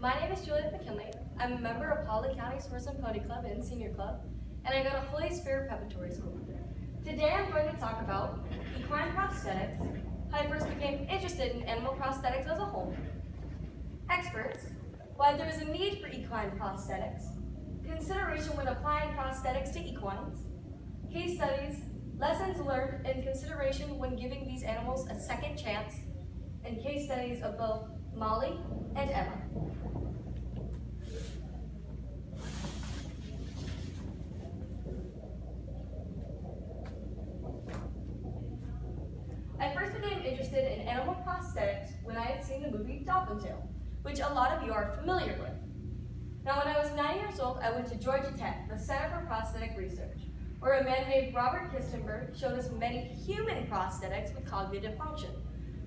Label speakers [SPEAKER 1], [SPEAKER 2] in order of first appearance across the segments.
[SPEAKER 1] My name is Juliet McKinley. I'm a member of Holly County's Horse and Pony Club and Senior Club, and I go to Holy Spirit Preparatory School. Today I'm going to talk about equine prosthetics, how I first became interested in animal prosthetics as a whole, experts, why there is a need for equine prosthetics, consideration when applying prosthetics to equines, case studies, lessons learned, and consideration when giving these animals a second chance, and case studies of both Molly and Emma. I first became interested in animal prosthetics when I had seen the movie Dolphin Tale, which a lot of you are familiar with. Now, when I was 9 years old, I went to Georgia Tech, the Center for Prosthetic Research, where a man named Robert Kistenberg showed us many human prosthetics with cognitive function.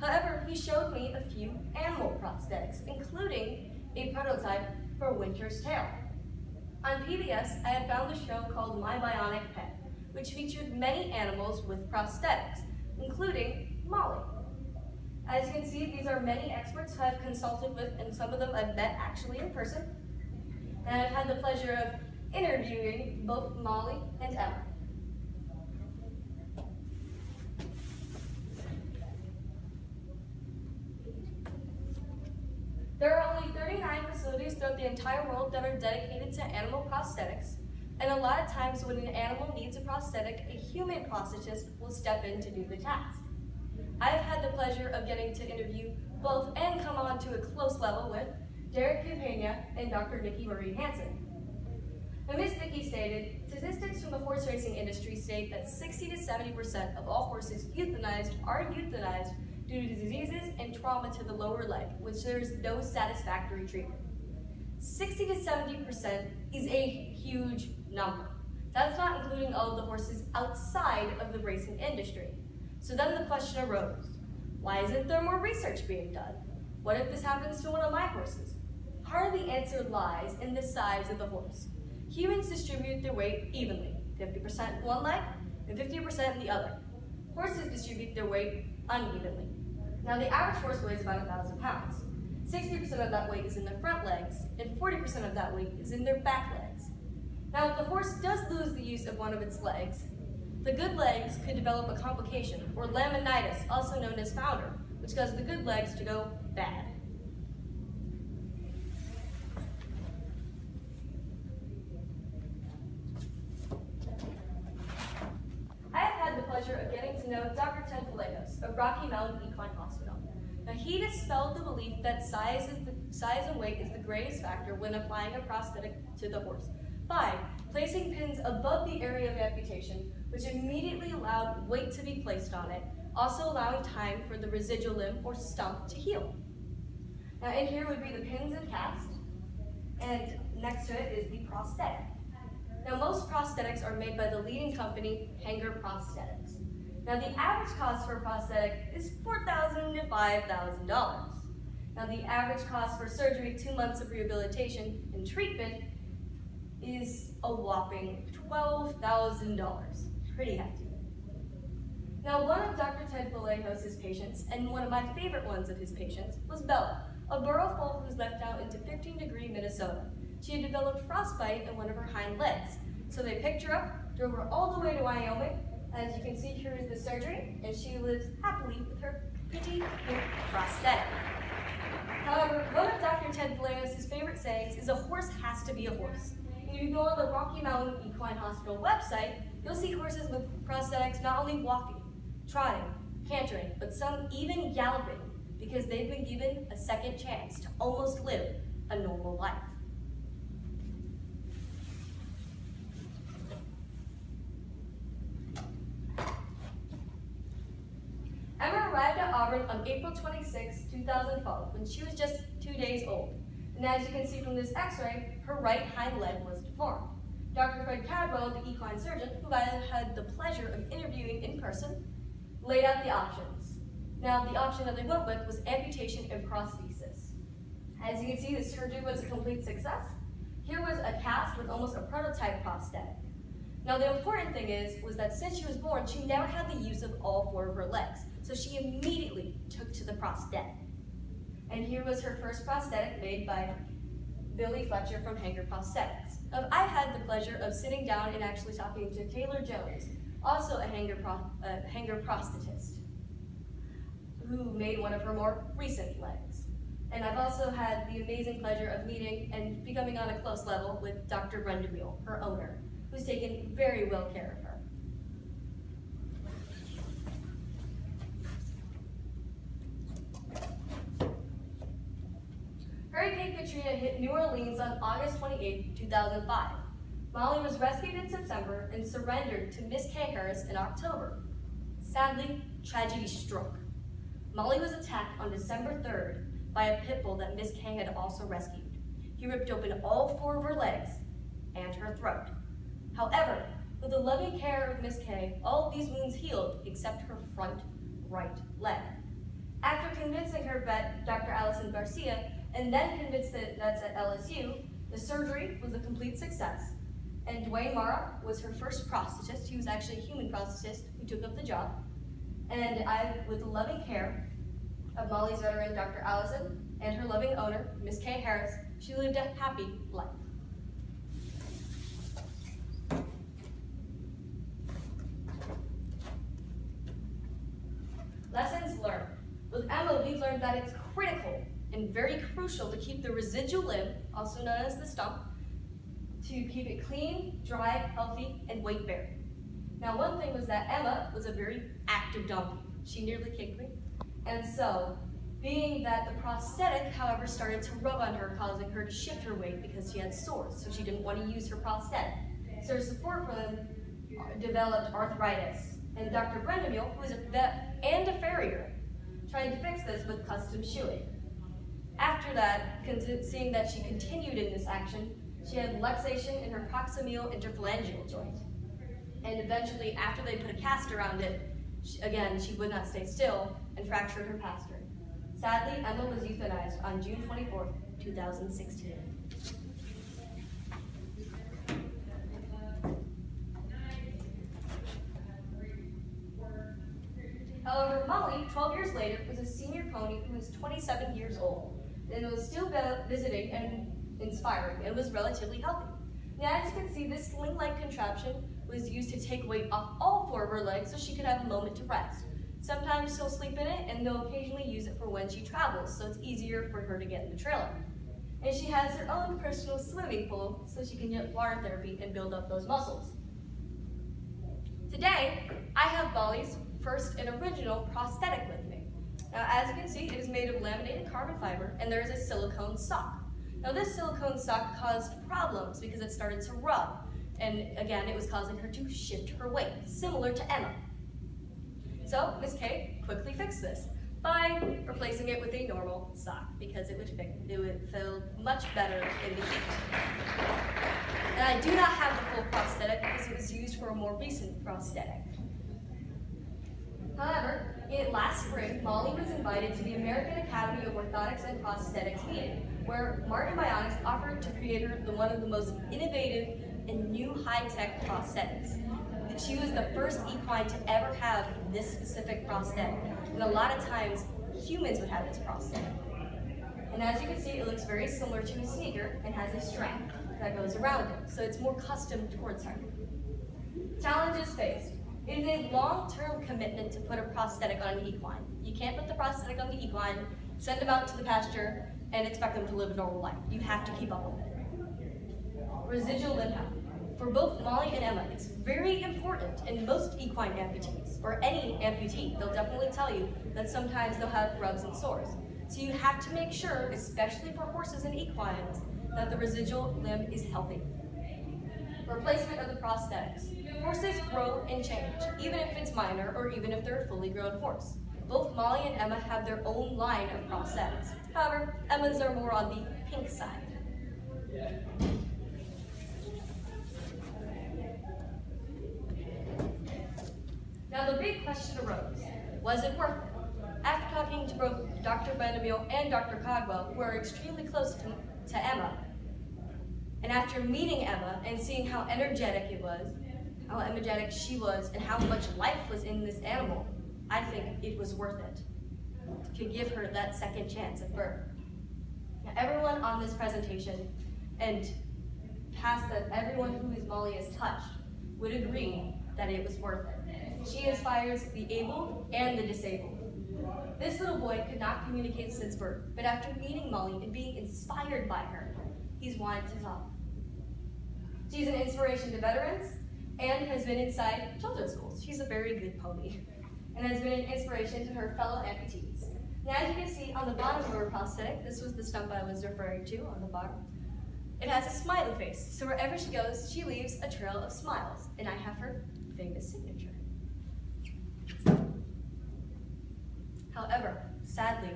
[SPEAKER 1] However, he showed me a few animal prosthetics, including a prototype for Winter's Tale. On PBS, I had found a show called My Bionic Pet, which featured many animals with prosthetics, including Molly. As you can see, these are many experts who I've consulted with, and some of them I've met actually in person. And I've had the pleasure of interviewing both Molly and Emma. There are only 39 facilities throughout the entire world that are dedicated to animal prosthetics, and a lot of times when an animal needs a prosthetic, a human prosthetist will step in to do the task. I have had the pleasure of getting to interview both and come on to a close level with Derek Campagna and Dr. Nikki Marie Hansen. Now, Ms. Nikki stated, statistics from the horse racing industry state that 60 to 70% of all horses euthanized are euthanized due to diseases and trauma to the lower leg, which there is no satisfactory treatment. 60 to 70% is a huge number. That's not including all of the horses outside of the racing industry. So then the question arose, why isn't there more research being done? What if this happens to one of my horses? Part of the answer lies in the size of the horse. Humans distribute their weight evenly, 50% in one leg and 50% in the other. Horses distribute their weight unevenly. Now, the average horse weighs about 1,000 pounds. 60% of that weight is in their front legs, and 40% of that weight is in their back legs. Now, if the horse does lose the use of one of its legs, the good legs could develop a complication, or laminitis, also known as founder, which causes the good legs to go bad. I have had the pleasure of getting to know Dr. Ted Vallejos of Rocky Mountain Equine Hospital. Now, he dispelled the belief that size and weight is the greatest factor when applying a prosthetic to the horse by placing pins above the area of amputation, which immediately allowed weight to be placed on it, also allowing time for the residual limb or stump to heal. Now, in here would be the pins and cast, and next to it is the prosthetic. Now, most prosthetics are made by the leading company, Hanger Prosthetics. Now, the average cost for a prosthetic is $4,000 to $5,000. Now, the average cost for surgery, 2 months of rehabilitation and treatment, is a whopping $12,000. Pretty hefty. Now, one of Dr. Ted Vallejos' patients, and one of my favorite ones of his patients, was Bella, a burro foal who was left out into 15-degree Minnesota. She had developed frostbite in one of her hind legs. So they picked her up, drove her all the way to Wyoming. As you can see, here is the surgery, and she lives happily with her pretty pink prosthetic. However, one of Dr. Ted Vallejos' favorite sayings is a horse has to be a horse. And if you go on the Rocky Mountain Equine Hospital website, you'll see horses with prosthetics not only walking, trotting, cantering, but some even galloping, because they've been given a second chance to almost live a normal life. Emma arrived at Auburn on April 26, 2012, when she was just 2 days old. And as you can see from this x-ray, her right hind leg was deformed. Dr. Fred Cadwell, the equine surgeon, who I had the pleasure of interviewing in person, laid out the options. Now, the option that they went with was amputation and prosthesis. As you can see, the surgery was a complete success. Here was a cast with almost a prototype prosthetic. Now, the important thing was that since she was born, she never had the use of all 4 of her legs. So she immediately took to the prosthetic. And here was her first prosthetic made by Billy Fletcher from Hanger Prosthetics. I had the pleasure of sitting down and actually talking to Taylor Jones, also a hanger prosthetist, who made one of her more recent legs. And I've also had the amazing pleasure of meeting and becoming on a close level with Dr. Brenda Beal, her owner, who's taken very well care of her. Hurricane Katrina hit New Orleans on August 28, 2005. Molly was rescued in September and surrendered to Miss Kay Harris in October. Sadly, tragedy struck. Molly was attacked on December 3rd by a pit bull that Miss Kay had also rescued. He ripped open all 4 of her legs and her throat. However, with the loving care of Miss Kay, all of these wounds healed except her front right leg. After convincing her vet, Dr. Allison Garcia, and then convinced the vets at LSU, the surgery was a complete success. And Dwayne Mara was her first prosthetist. He was actually a human prosthetist who took up the job. And with the loving care of Molly's veteran, Dr. Allison, and her loving owner, Miss Kay Harris, she lived a happy life. Lessons learned. With Emma, we've learned that it's critical and very crucial to keep the residual limb, also known as the stump, to keep it clean, dry, healthy, and weight-bearing. Now, one thing was that Emma was a very active donkey. She nearly kicked me. And so, being that the prosthetic, however, started to rub on her, causing her to shift her weight because she had sores, so she didn't want to use her prosthetic. So her support for them developed arthritis. And Dr. Brenda Beal, who is a vet and a farrier, tried to fix this with custom shoeing. After that, seeing that she continued in this action, she had luxation in her proximal interphalangeal joint. And eventually, after they put a cast around it, she would not stay still and fractured her pastern. Sadly, Emma was euthanized on June 24, 2016. However, Molly, 12 years later, was a senior pony who was 27 years old and was still visiting and inspiring and was relatively healthy. Now, as you can see, this sling-like contraption was used to take weight off all 4 of her legs so she could have a moment to rest. Sometimes she'll sleep in it, and they'll occasionally use it for when she travels, so it's easier for her to get in the trailer. And she has her own personal swimming pool so she can get water therapy and build up those muscles. Today, I have Molly's first and original prosthetic with me. Now, as you can see, it is made of laminated carbon fiber, and there is a silicone sock. Now, this silicone sock caused problems because it started to rub, and again, it was causing her to shift her weight, similar to Emma. So, Miss Kay quickly fixed this by replacing it with a normal sock because it would feel much better in the heat. And I do not have the full prosthetic because it was used for a more recent prosthetic. However, last spring, Molly was invited to the American Academy of Orthotics and Prosthetics meeting, where Martin Bionics offered to create her one of the most innovative and new high-tech prosthetics. She was the first equine to ever have this specific prosthetic, and a lot of times humans would have this prosthetic. And as you can see, it looks very similar to a sneaker and has a strap that goes around it, so it's more custom towards her. Challenges faced. It is a long-term commitment to put a prosthetic on an equine. You can't put the prosthetic on the equine, send them out to the pasture, and expect them to live a normal life. You have to keep up with it. Residual limb health. For both Molly and Emma, it's very important, and most equine amputees, or any amputee, they'll definitely tell you that sometimes they'll have rubs and sores. So you have to make sure, especially for horses and equines, that the residual limb is healthy. Replacement of the prosthetics. Horses grow and change, even if it's minor or even if they're a fully grown horse. Both Molly and Emma have their own line of prosthetics. However, Emma's are more on the pink side. Now the big question arose, was it worth it? After talking to both Dr. Brenda Beal and Dr. Codwell, who are extremely close to Emma, and after meeting Emma and seeing how energetic it was, how energetic she was, and how much life was in this animal, I think it was worth it to give her that second chance at birth. Everyone on this presentation, and past that everyone who is Molly has touched, would agree that it was worth it. She inspires the able and the disabled. This little boy could not communicate since birth, but after meeting Molly and being inspired by her, he's wanted to talk. She's an inspiration to veterans and has been inside children's schools. She's a very good pony and has been an inspiration to her fellow amputees. Now, as you can see on the bottom of her prosthetic, this was the stump I was referring to on the bottom, it has a smiley face, so wherever she goes, she leaves a trail of smiles, and I have her famous signature. However, sadly,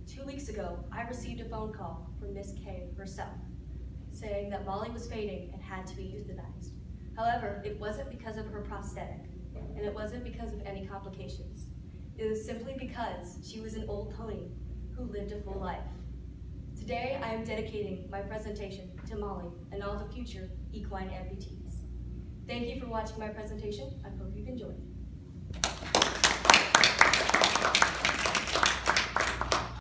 [SPEAKER 1] 2 weeks ago, I received a phone call from Miss K herself, saying that Molly was fading and had to be euthanized. However, it wasn't because of her prosthetic, and it wasn't because of any complications. It was simply because she was an old pony who lived a full life. Today, I am dedicating my presentation to Molly and all the future equine amputees. Thank you for watching my presentation. I hope you've enjoyed.